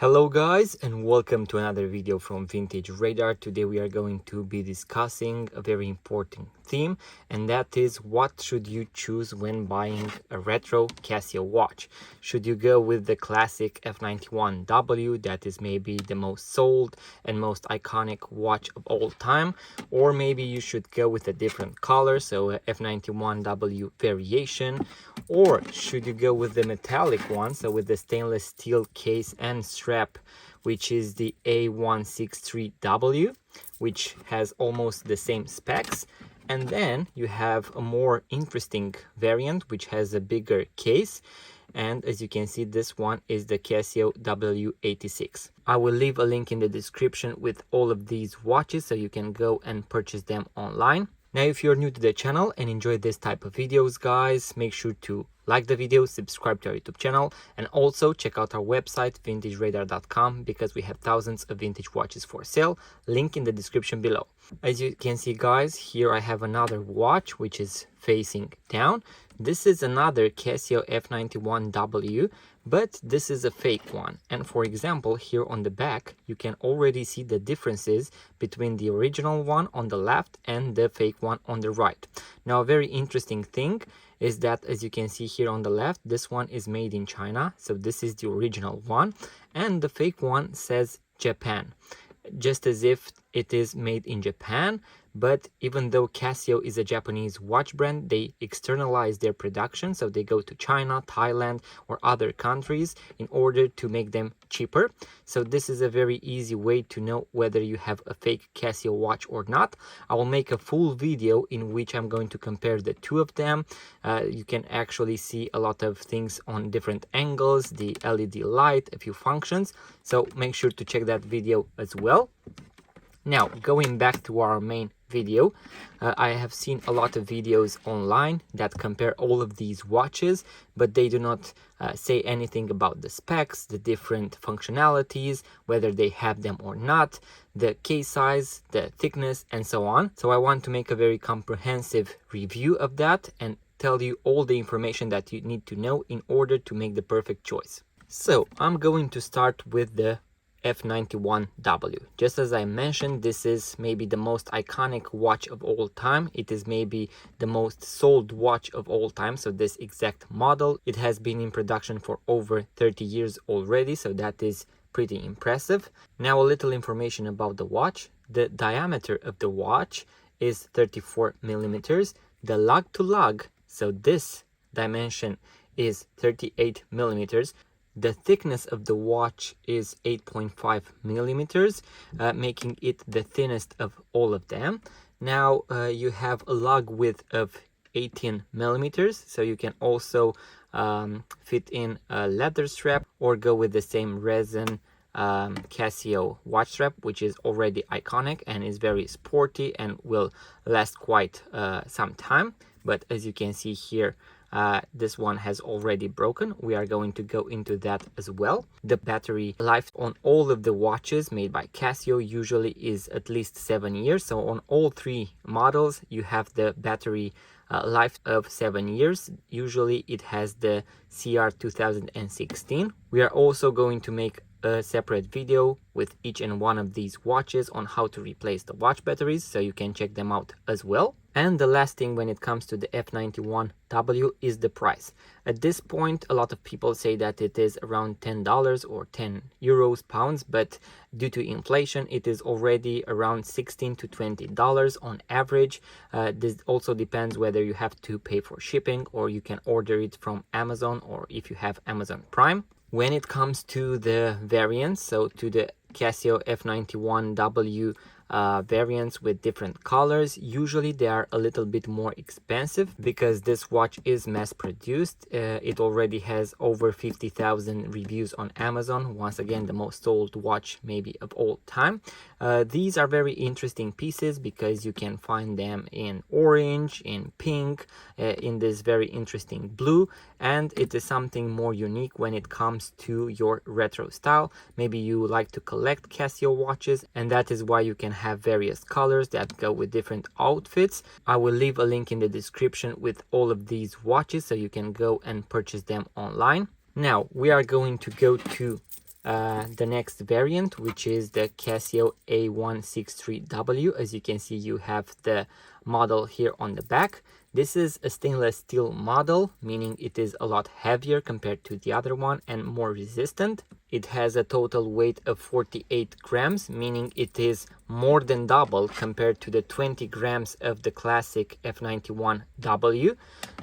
Hello guys, and welcome to another video from Vintage Radar. Today we are going to be discussing a very important theme, and that is what should you choose when buying a retro Casio watch. Should you go with the classic F91W that is maybe the most sold and most iconic watch of all time, or maybe you should go with a different color, so a F91W variation, or should you go with the metallic one, so with the stainless steel case and strap, which is the A163W, which has almost the same specs. And then you have a more interesting variant which has a bigger case, and as you can see, this one is the Casio W86. I will leave a link in the description with all of these watches so you can go and purchase them online. Now, if you're new to the channel and enjoy this type of videos, guys, make sure to like the video, subscribe to our YouTube channel, and also check out our website vintageradar.com because we have thousands of vintage watches for sale. Link in the description below. As you can see, guys, here I have another watch which is facing down. This is another Casio F91W, but this is a fake one. And for example, here on the back, you can already see the differences between the original one on the left and the fake one on the right. Now, a very interesting thing is that, as you can see here on the left, this one is made in China. So this is the original one, and the fake one says Japan, just as if it is made in Japan. But even though Casio is a Japanese watch brand, they externalize their production, so they go to China, Thailand, or other countries in order to make them cheaper. So this is a very easy way to know whether you have a fake Casio watch or not. I will make a full video in which I'm going to compare the two of them. You can actually see a lot of things on different angles, the LED light, a few functions. So make sure to check that video as well. Now, going back to our main video, I have seen a lot of videos online that compare all of these watches, but they do not say anything about the specs, the different functionalities, whether they have them or not, the case size, the thickness, and so on. So I want to make a very comprehensive review of that and tell you all the information that you need to know in order to make the perfect choice. So I'm going to start with the F91W. Just as I mentioned, this is maybe the most iconic watch of all time. It is maybe the most sold watch of all time. So this exact model, it has been in production for over 30 years already. So that is pretty impressive. Now, a little information about the watch. The diameter of the watch is 34 millimeters. The lug to lug, so this dimension, is 38 millimeters. The thickness of the watch is 8.5 millimeters, making it the thinnest of all of them. Now, you have a lug width of 18 millimeters, so you can also fit in a leather strap or go with the same resin Casio watch strap, which is already iconic and is very sporty and will last quite some time. But as you can see here, this one has already broken. We are going to go into that as well. The battery life on all of the watches made by Casio usually is at least 7 years. So on all three models, you have the battery life of 7 years. Usually it has the CR 2016. We are also going to make a separate video with each and one of these watches on how to replace the watch batteries, so you can check them out as well. And the last thing when it comes to the F91W is the price. At this point, a lot of people say that it is around $10 or 10 euros, pounds, but due to inflation, it is already around $16 to $20 on average. This also depends whether you have to pay for shipping or you can order it from Amazon or if you have Amazon Prime. When it comes to the variants, so to the Casio F91W variants with different colors, usually they are a little bit more expensive because this watch is mass produced. It already has over 50,000 reviews on Amazon. Once again, the most sold watch maybe of all time. These are very interesting pieces because you can find them in orange, in pink, in this very interesting blue, and it is something more unique when it comes to your retro style. Maybe you like to collect Casio watches, and that is why you can have various colors that go with different outfits. I will leave a link in the description with all of these watches so you can go and purchase them online. Now we are going to go to the next variant, which is the Casio A163W. As you can see, you have the model here on the back. This is a stainless steel model, meaning it is a lot heavier compared to the other one and more resistant. It has a total weight of 48 grams, meaning it is more than double compared to the 20 grams of the classic F91W.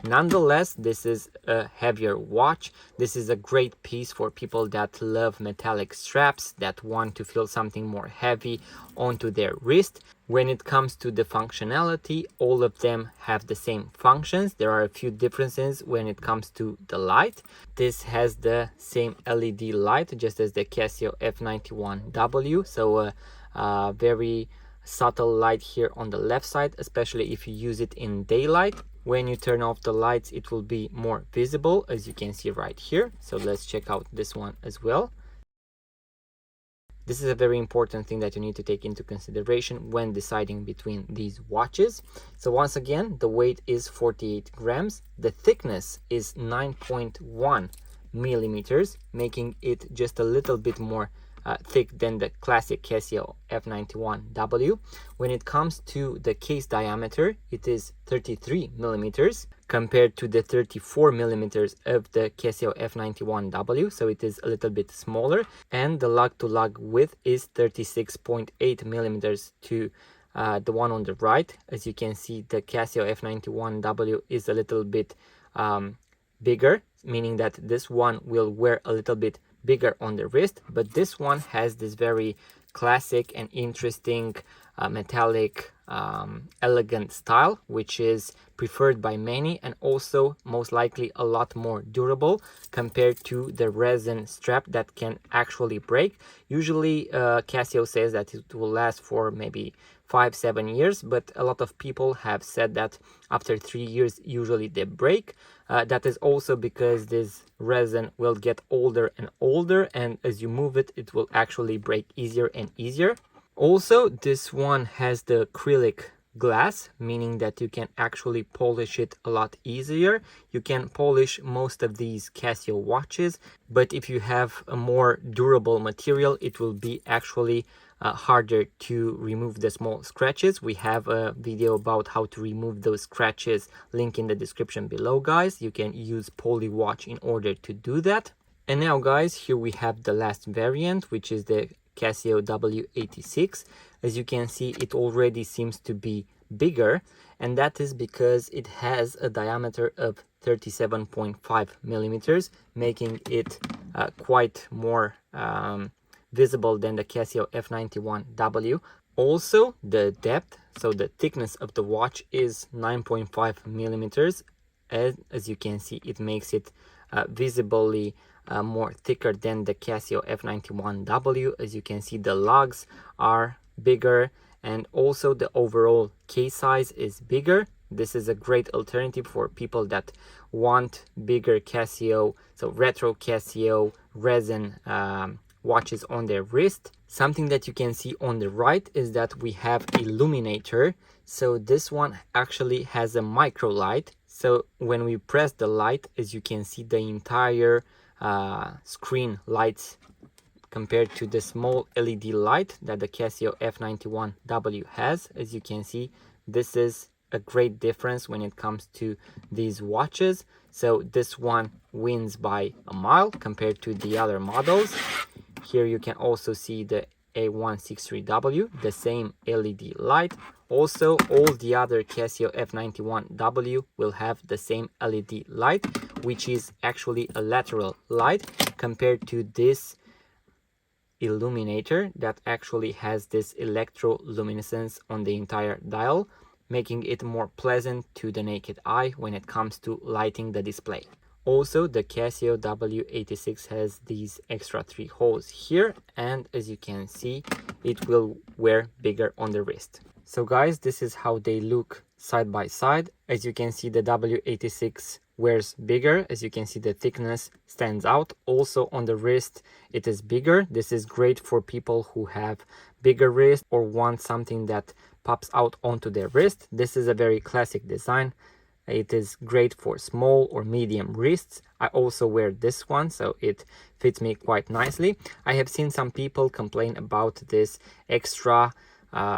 Nonetheless, this is a heavier watch. This is a great piece for people that love metallic straps, that want to feel something more heavy onto their wrist. When it comes to the functionality, all of them have the same functions. There are a few differences when it comes to the light. This has the same LED light, just as the Casio F91W. So a very subtle light here on the left side, especially if you use it in daylight. When you turn off the lights, it will be more visible, as you can see right here. So let's check out this one as well. This is a very important thing that you need to take into consideration when deciding between these watches. So once again, the weight is 48 grams. The thickness is 9.1 millimeters, making it just a little bit more thick than the classic Casio F91W. When it comes to the case diameter, it is 33 millimeters compared to the 34 millimeters of the Casio F91W, so it is a little bit smaller. And the lug-to-lug width is 36.8 millimeters to the one on the right. As you can see, the Casio F91W is a little bit bigger, meaning that this one will wear a little bit bigger on the wrist, but this one has this very classic and interesting metallic elegant style, which is preferred by many and also most likely a lot more durable compared to the resin strap that can actually break. Usually Casio says that it will last for maybe 5-7 years, but a lot of people have said that after 3 years usually they break. That is also because this resin will get older and older, and as you move it, it will actually break easier and easier. Also, this one has the acrylic glass, meaning that you can actually polish it a lot easier. You can polish most of these Casio watches, but if you have a more durable material, it will be actually harder to remove the small scratches. We have a video about how to remove those scratches, link in the description below, guys. You can use poly watch in order to do that. And now, guys, here we have the last variant, which is the Casio W86. As you can see, it already seems to be bigger, and that is because it has a diameter of 37.5 millimeters, making it quite more visible than the Casio F91W. Also, the depth, so the thickness of the watch is 9.5 millimeters. As you can see, it makes it visibly more thicker than the Casio F91W. As you can see, the lugs are bigger, and also the overall case size is bigger. This is a great alternative for people that want bigger Casio, so retro Casio resin watches on their wrist. Something that you can see on the right is that we have illuminator. So this one actually has a micro light. So when we press the light, as you can see, the entire screen lights compared to the small LED light that the Casio F91W has. As you can see, this is a great difference when it comes to these watches. So this one wins by a mile compared to the other models. Here you can also see the A163W, the same LED light. Also, all the other Casio F91W will have the same LED light, which is actually a lateral light compared to this illuminator that actually has this electroluminescence on the entire dial, making it more pleasant to the naked eye when it comes to lighting the display. Also, the Casio W86 has these extra 3 holes here, and as you can see, it will wear bigger on the wrist. So guys, this is how they look side by side. As you can see, the W86 wears bigger. As you can see, the thickness stands out. Also on the wrist, it is bigger. This is great for people who have bigger wrist or want something that pops out onto their wrist. This is a very classic design. It is great for small or medium wrists. I also wear this one, so it fits me quite nicely. I have seen some people complain about this extra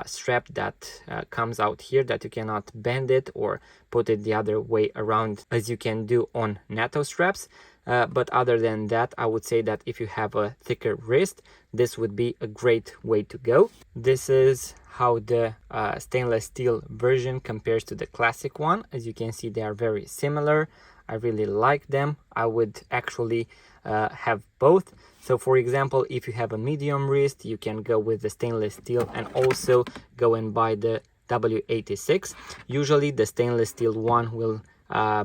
strap that comes out here, that you cannot bend it or put it the other way around as you can do on NATO straps. But other than that, I would say that if you have a thicker wrist, this would be a great way to go. This is how the stainless steel version compares to the classic one. As you can see, they are very similar. I really like them. I would actually have both. So for example, if you have a medium wrist, you can go with the stainless steel and also go and buy the W86. Usually the stainless steel one will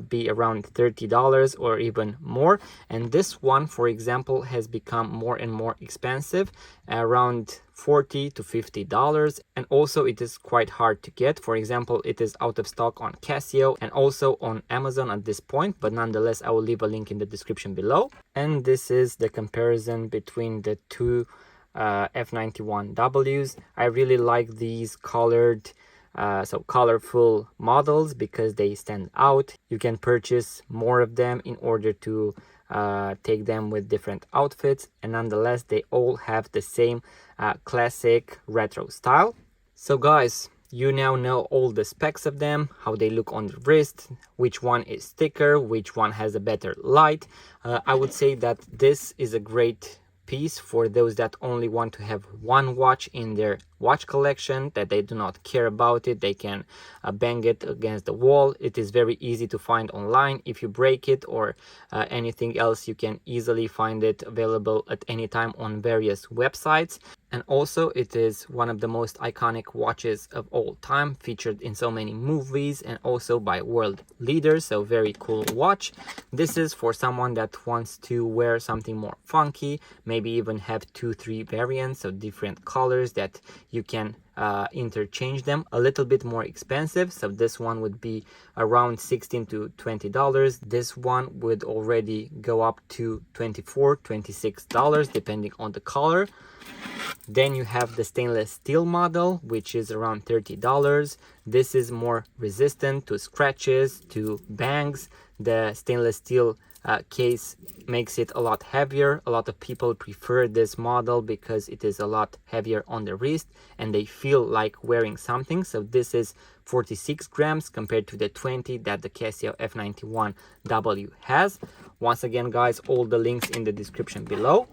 be around $30 or even more, and this one, for example, has become more and more expensive, around $40 to $50, and also it is quite hard to get. For example, it is out of stock on Casio and also on Amazon at this point, but nonetheless I will leave a link in the description below. And this is the comparison between the two F91Ws. I really like these colored so colorful models because they stand out. You can purchase more of them in order to take them with different outfits, and nonetheless they all have the same classic retro style. So guys, you now know all the specs of them, how they look on the wrist, which one is thicker, which one has a better light. I would say that this is a great piece for those that only want to have one watch in their watch collection, that they do not care about it. They can bang it against the wall. It is very easy to find online. If you break it or anything else, you can easily find it available at any time on various websites. And also it is one of the most iconic watches of all time, featured in so many movies and also by world leaders. So very cool watch. This is for someone that wants to wear something more funky, maybe even have 2-3 variants of different colors that you can interchange them. A little bit more expensive, so this one would be around $16 to $20. This one would already go up to $24, $26 depending on the color. Then you have the stainless steel model, which is around $30. This is more resistant to scratches, to bangs. The stainless steel case makes it a lot heavier. A lot of people prefer this model because it is a lot heavier on the wrist and they feel like wearing something. So this is 46 grams compared to the 20 that the Casio F91W has. Once again, guys, all the links in the description below.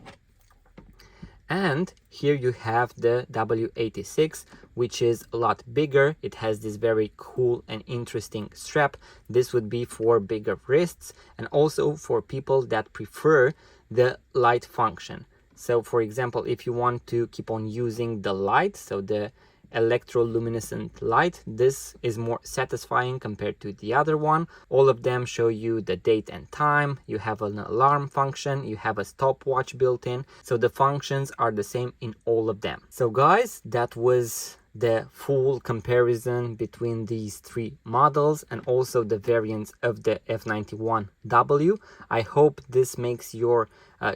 And here you have the W86, which is a lot bigger. It has this very cool and interesting strap. This would be for bigger wrists and also for people that prefer the light function. So for example, if you want to keep on using the light, so the electroluminescent light, this is more satisfying compared to the other one. All of them show you the date and time. You have an alarm function, you have a stopwatch built in, so the functions are the same in all of them. So guys, that was the full comparison between these three models and also the variants of the F91W. I hope this makes your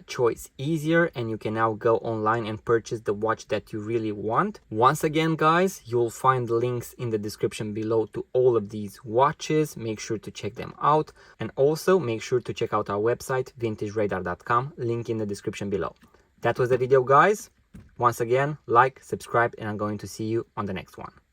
choice easier and you can now go online and purchase the watch that you really want. Once again, guys, you'll find links in the description below to all of these watches. Make sure to check them out, and also make sure to check out our website vintageradar.com, link in the description below. That was the video, guys. Once again, like, subscribe, and I'm going to see you on the next one.